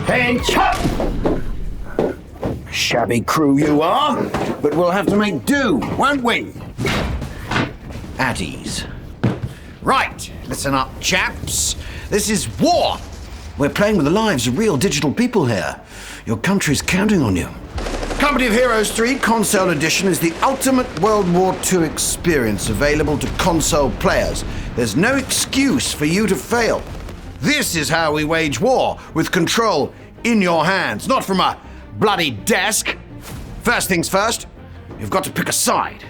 And chop! Shabby crew you are, but we'll have to make do, won't we? At ease. Right, listen up, chaps. This is war. We're playing with the lives of real digital people here. Your country's counting on you. Company of Heroes 3 Console Edition is the ultimate World War II experience available to console players. There's no excuse for you to fail. This is how we wage war, with control in your hands, not from a bloody desk. First things first, you've got to pick a side.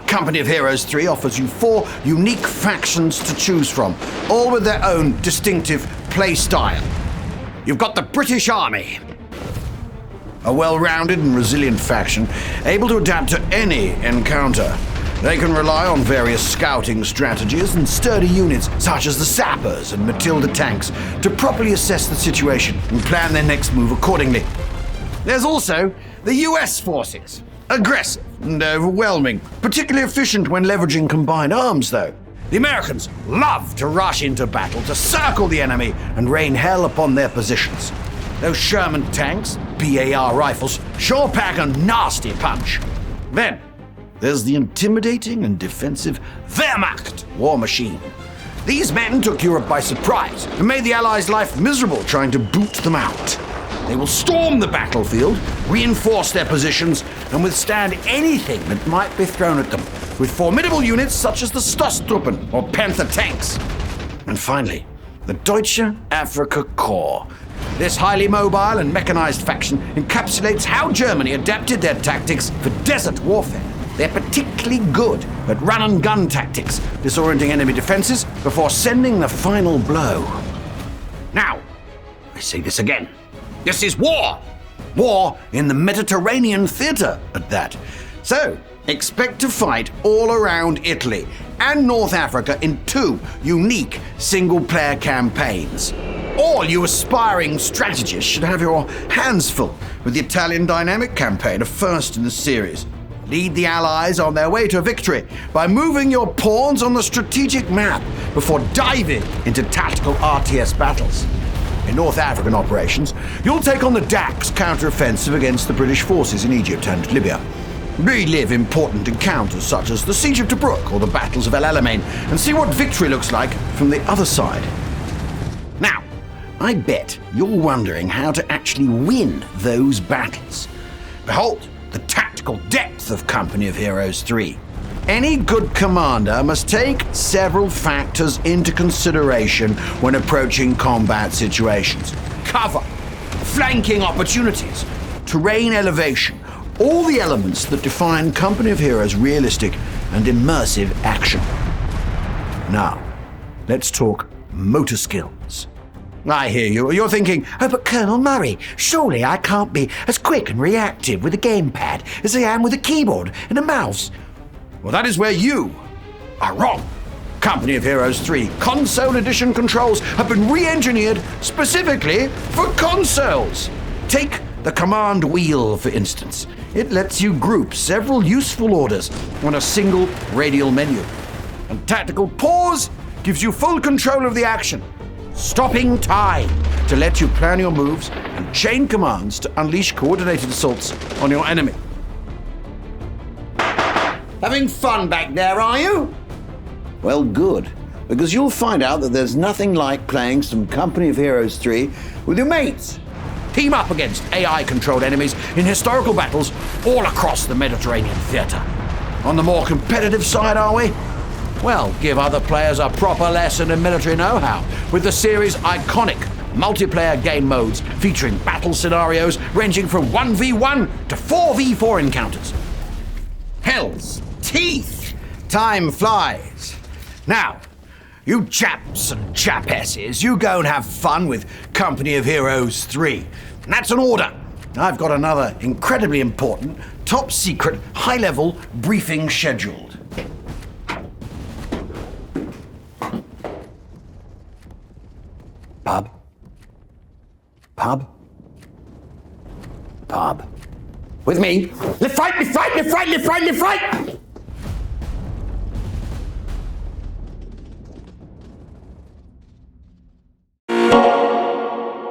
Company of Heroes 3 offers you 4 unique factions to choose from, all with their own distinctive play style. You've got the British Army, a well-rounded and resilient faction, able to adapt to any encounter. They can rely on various scouting strategies and sturdy units, such as the Sappers and Matilda tanks, to properly assess the situation and plan their next move accordingly. There's also the US forces. Aggressive and overwhelming, particularly efficient when leveraging combined arms, though. The Americans love to rush into battle to circle the enemy and rain hell upon their positions. Those Sherman tanks, BAR rifles, sure pack a nasty punch. Then, there's the intimidating and defensive Wehrmacht war machine. These men took Europe by surprise and made the Allies' life miserable trying to boot them out. They will storm the battlefield, reinforce their positions, and withstand anything that might be thrown at them, with formidable units such as the Stoßtruppen or Panther tanks. And finally, the Deutsche Afrika Korps. This highly mobile and mechanized faction encapsulates how Germany adapted their tactics for desert warfare. They're particularly good at run-and-gun tactics, disorienting enemy defenses before sending the final blow. Now, I say this again. This is war! War in the Mediterranean theater, at that. So, expect to fight all around Italy and North Africa in 2 unique single-player campaigns. All you aspiring strategists should have your hands full with the Italian Dynamic campaign, a first in the series. Lead the Allies on their way to victory by moving your pawns on the strategic map before diving into tactical RTS battles. In North African operations, you'll take on the Dax counter-offensive against the British forces in Egypt and Libya. Relive important encounters such as the Siege of Tobruk or the battles of El Alamein and see what victory looks like from the other side. Now, I bet you're wondering how to actually win those battles. Behold the tactical depth of Company of Heroes 3. Any good commander must take several factors into consideration when approaching combat situations. Cover, flanking opportunities, terrain elevation, all the elements that define Company of Heroes' realistic and immersive action. Now, let's talk motor skills. I hear you. You're thinking, oh, but Colonel Murray, surely I can't be as quick and reactive with a gamepad as I am with a keyboard and a mouse. Well, that is where you are wrong. Company of Heroes 3 Console Edition controls have been re-engineered specifically for consoles. Take the command wheel, for instance. It lets you group several useful orders on a single radial menu. And tactical pause gives you full control of the action, stopping time to let you plan your moves and chain commands to unleash coordinated assaults on your enemy. Having fun back there, are you? Well, good, because you'll find out that there's nothing like playing some Company of Heroes 3 with your mates. Team up against AI-controlled enemies in historical battles all across the Mediterranean theater. On the more competitive side, are we? Well, give other players a proper lesson in military know-how with the series' iconic multiplayer game modes featuring battle scenarios ranging from 1v1 to 4v4 encounters. Hell's teeth! Time flies. Now, you chaps and chapesses, you go and have fun with Company of Heroes 3. And that's an order. I've got another incredibly important, top-secret, high-level briefing scheduled. Pub? Pub? Pub. With me. Left, right, left, right, left, right, left, right, left, right!